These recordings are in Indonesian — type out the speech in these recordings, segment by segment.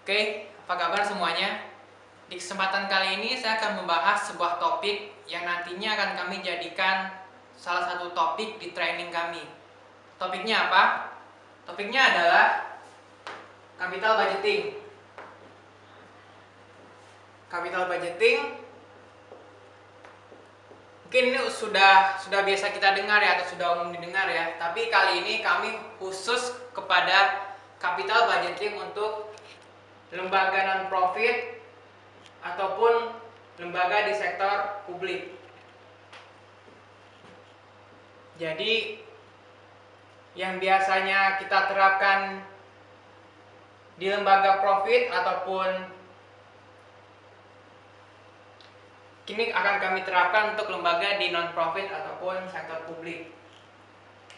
Oke, apa kabar semuanya? Di kesempatan kali ini saya akan membahas sebuah topik yang nantinya akan kami jadikan salah satu topik di training kami. Topiknya apa? Topiknya adalah capital budgeting. Capital budgeting mungkin ini sudah biasa kita dengar ya, atau sudah umum didengar ya. Tapi kali ini kami khusus kepada capital budgeting untuk lembaga non-profit ataupun lembaga di sektor publik. Jadi yang biasanya kita terapkan di lembaga profit ataupun kini akan kami terapkan untuk lembaga di non-profit ataupun sektor publik.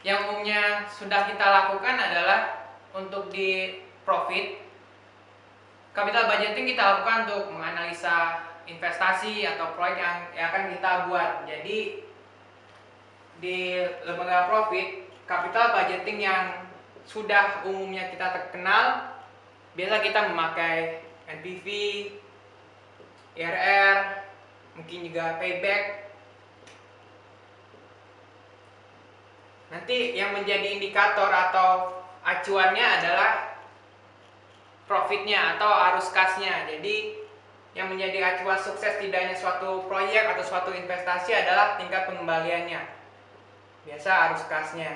Yang umumnya sudah kita lakukan adalah untuk di profit, capital budgeting kita lakukan untuk menganalisa investasi atau proyek yang akan kita buat. Jadi di lembaga profit, capital budgeting yang sudah umumnya kita terkenal, biasa kita memakai NPV, IRR, mungkin juga payback. Nanti yang menjadi indikator atau acuannya adalah profitnya atau arus kasnya. Jadi yang menjadi acuan sukses tidaknya suatu proyek atau suatu investasi adalah tingkat pengembaliannya, biasa arus kasnya.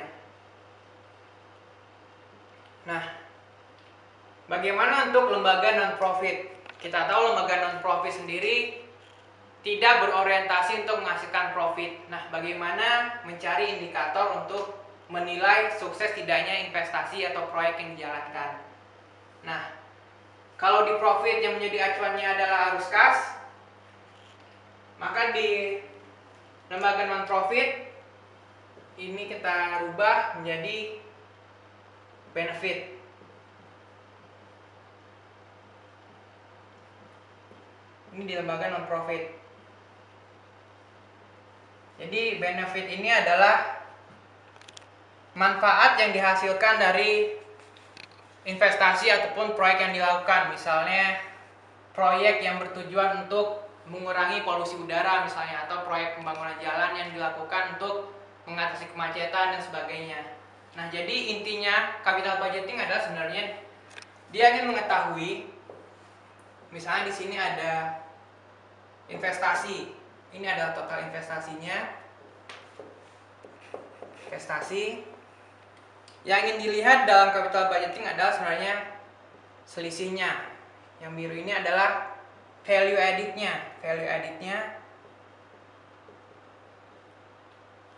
Nah, bagaimana untuk lembaga non-profit? Kita tahu lembaga non-profit sendiri tidak berorientasi untuk menghasilkan profit. Nah, bagaimana mencari indikator untuk menilai sukses tidaknya investasi atau proyek yang dijalankan? Nah, kalau di profit yang menjadi acuannya adalah arus kas, maka di lembaga non-profit ini kita rubah menjadi benefit. Ini di lembaga non-profit. Jadi benefit ini adalah manfaat yang dihasilkan dari investasi ataupun proyek yang dilakukan. Misalnya proyek yang bertujuan untuk mengurangi polusi udara misalnya, atau proyek pembangunan jalan yang dilakukan untuk mengatasi kemacetan dan sebagainya. Nah, jadi intinya capital budgeting adalah sebenarnya dia ingin mengetahui, misalnya di sini ada investasi. Ini adalah total investasinya. Investasi yang ingin dilihat dalam capital budgeting adalah sebenarnya selisihnya. Yang biru ini adalah value added-nya. Value added-nya.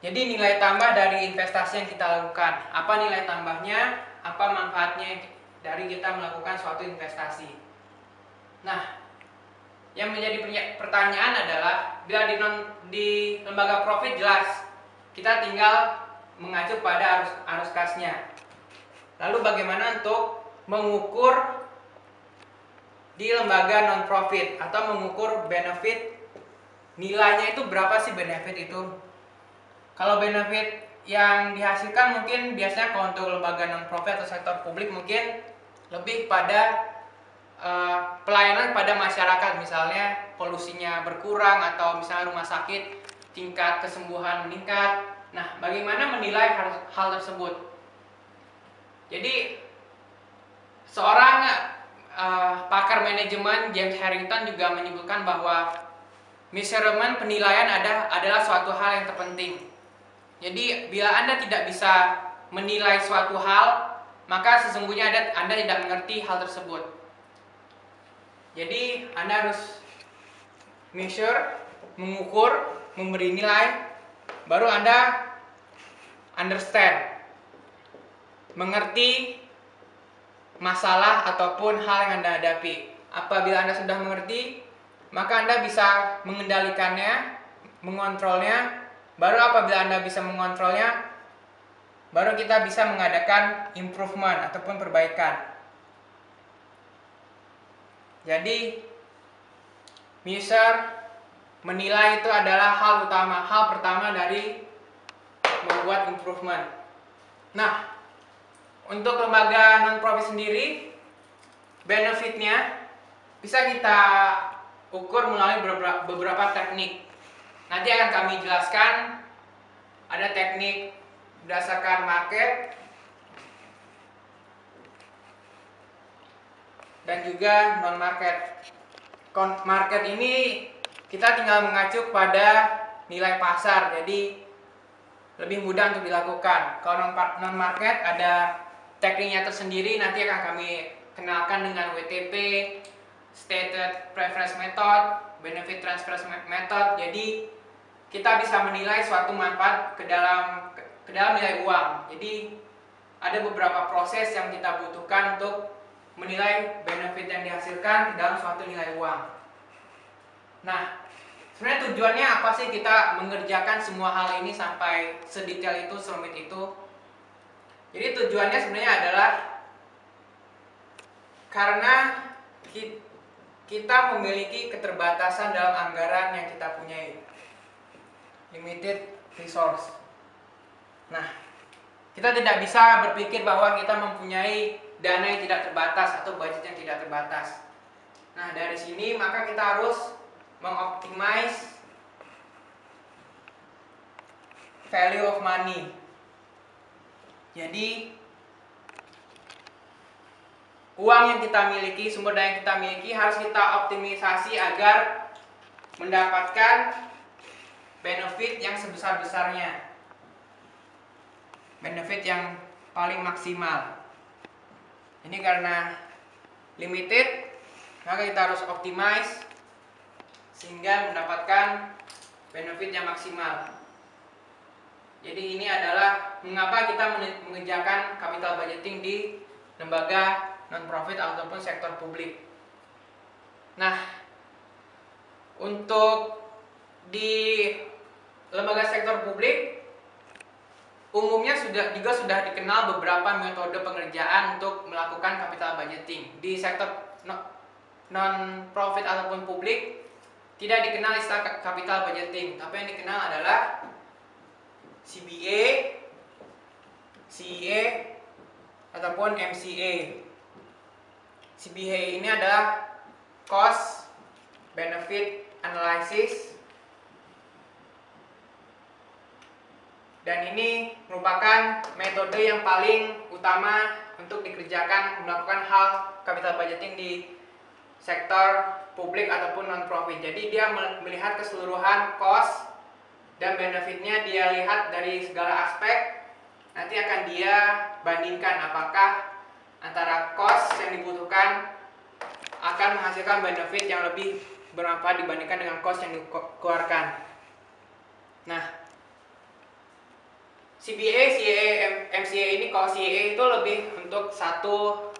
Jadi nilai tambah dari investasi yang kita lakukan. Apa nilai tambahnya? Apa manfaatnya dari kita melakukan suatu investasi? Nah, yang menjadi pertanyaan adalah bila di lembaga profit jelas kita tinggal mengacu pada arus kasnya. Lalu bagaimana untuk mengukur di lembaga non profit atau mengukur benefit, nilainya itu berapa sih benefit itu? Kalau benefit yang dihasilkan mungkin biasanya kalau untuk lembaga non profit atau sektor publik mungkin lebih pada pelayanan pada masyarakat, misalnya polusinya berkurang atau misalnya rumah sakit tingkat kesembuhan meningkat. Nah, bagaimana menilai hal tersebut? Jadi seorang pakar manajemen James Harrington juga menyebutkan bahwa measurement penilaian adalah suatu hal yang terpenting. Jadi bila Anda tidak bisa menilai suatu hal, maka sesungguhnya Anda tidak mengerti hal tersebut. Jadi Anda harus measure, mengukur, memberi nilai, baru Anda understand, mengerti masalah ataupun hal yang Anda hadapi. Apabila Anda sudah mengerti, maka Anda bisa mengendalikannya, mengontrolnya. Baru apabila Anda bisa mengontrolnya, baru kita bisa mengadakan improvement ataupun perbaikan. Jadi measure, menilai itu adalah hal utama, hal pertama dari membuat improvement. Nah, untuk lembaga non-profit sendiri, benefitnya bisa kita ukur melalui beberapa teknik. Nanti akan kami jelaskan. Ada teknik berdasarkan market dan juga non market. Market ini kita tinggal mengacu pada nilai pasar, jadi lebih mudah untuk dilakukan. Kalau non market ada tekniknya tersendiri, nanti akan kami kenalkan dengan WTP, Stated Preference Method, Benefit Transfer Method. Jadi kita bisa menilai suatu manfaat ke dalam nilai uang. Jadi ada beberapa proses yang kita butuhkan untuk menilai benefit yang dihasilkan dalam suatu nilai uang. Nah, sebenarnya tujuannya apa sih kita mengerjakan semua hal ini sampai sedetail itu, serumit itu? Jadi tujuannya sebenarnya adalah karena kita memiliki keterbatasan dalam anggaran yang kita punyai. Limited resource. Nah, kita tidak bisa berpikir bahwa kita mempunyai dana yang tidak terbatas atau budget yang tidak terbatas. Nah, dari sini maka kita harus mengoptimize value of money. Jadi uang yang kita miliki, sumber daya yang kita miliki harus kita optimisasi agar mendapatkan benefit yang sebesar-besarnya, benefit yang paling maksimal. Ini karena limited, maka kita harus optimize sehingga mendapatkan benefit yang maksimal. Jadi ini adalah mengapa kita mengerjakan capital budgeting di lembaga non-profit ataupun sektor publik. Nah, untuk di lembaga sektor publik umumnya juga sudah dikenal beberapa metode pengerjaan untuk melakukan capital budgeting. Di sektor non-profit ataupun publik tidak dikenal istilah capital budgeting, tapi yang dikenal adalah CBA, CEA, ataupun MCA. CBA ini adalah Cost Benefit Analysis, dan ini merupakan metode yang paling utama untuk dikerjakan melakukan hal capital budgeting di sektor publik ataupun non-profit. Jadi dia melihat keseluruhan cost dan benefitnya, dia lihat dari segala aspek. Nanti akan dia bandingkan apakah antara cost yang dibutuhkan akan menghasilkan benefit yang lebih bermanfaat dibandingkan dengan cost yang dikeluarkan. Nah, CBA, CEA, MCA ini, kalau CEA itu lebih untuk satu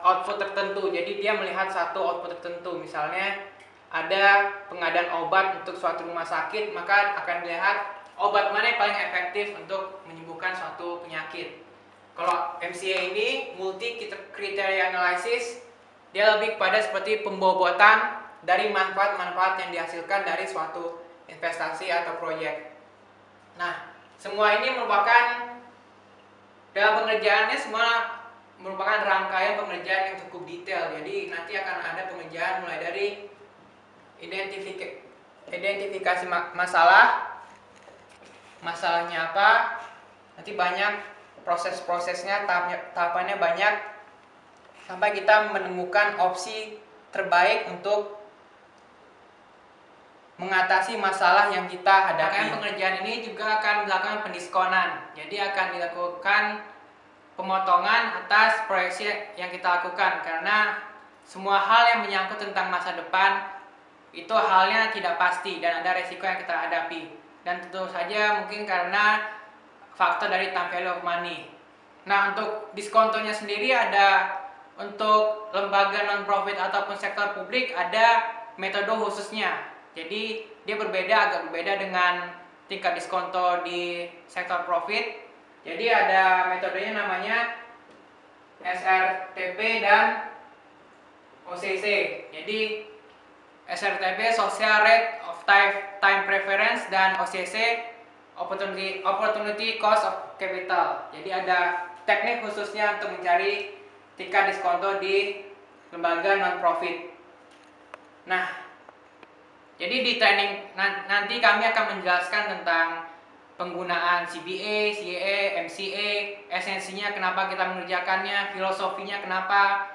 output tertentu. Jadi dia melihat satu output tertentu. Misalnya ada pengadaan obat untuk suatu rumah sakit, maka akan dilihat obat mana yang paling efektif untuk menyembuhkan suatu penyakit. Kalau MCA ini multi criteria analysis, dia lebih pada seperti pembobotan dari manfaat-manfaat yang dihasilkan dari suatu investasi atau proyek. Nah, semua ini merupakan, dalam pengerjaannya semua merupakan rangkaian pengerjaan yang cukup detail. Jadi nanti akan ada pengerjaan mulai dari identifikasi masalahnya apa, nanti banyak proses-prosesnya, tahapannya banyak, sampai kita menemukan opsi terbaik untuk mengatasi masalah yang kita hadapi. Pengerjaan ini juga akan melakukan pendiskonan. Jadi akan dilakukan pemotongan atas proyeksi yang kita lakukan, karena semua hal yang menyangkut tentang masa depan itu halnya tidak pasti dan ada resiko yang kita hadapi. Dan tentu saja mungkin karena faktor dari time value of money. Nah, untuk diskontonya sendiri ada, untuk lembaga non-profit ataupun sektor publik ada metode khususnya. Jadi dia agak berbeda dengan tingkat diskonto di sektor profit. Jadi ada metodenya namanya SRTP dan OCC. Jadi SRTP Social Rate of Time Preference dan OCC Opportunity Cost of Capital. Jadi ada teknik khususnya untuk mencari tingkat diskonto di lembaga non-profit. Nah, jadi di training nanti kami akan menjelaskan tentang penggunaan CBA, CAA, MCA, esensinya kenapa kita mengerjakannya, filosofinya kenapa.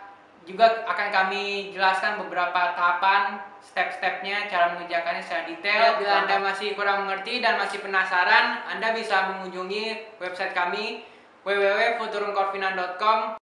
Juga akan kami jelaskan beberapa tahapan, step-stepnya, cara mengerjakannya secara detail. Bila Anda masih kurang mengerti dan masih penasaran, Anda bisa mengunjungi website kami www.futurumkorfinance.com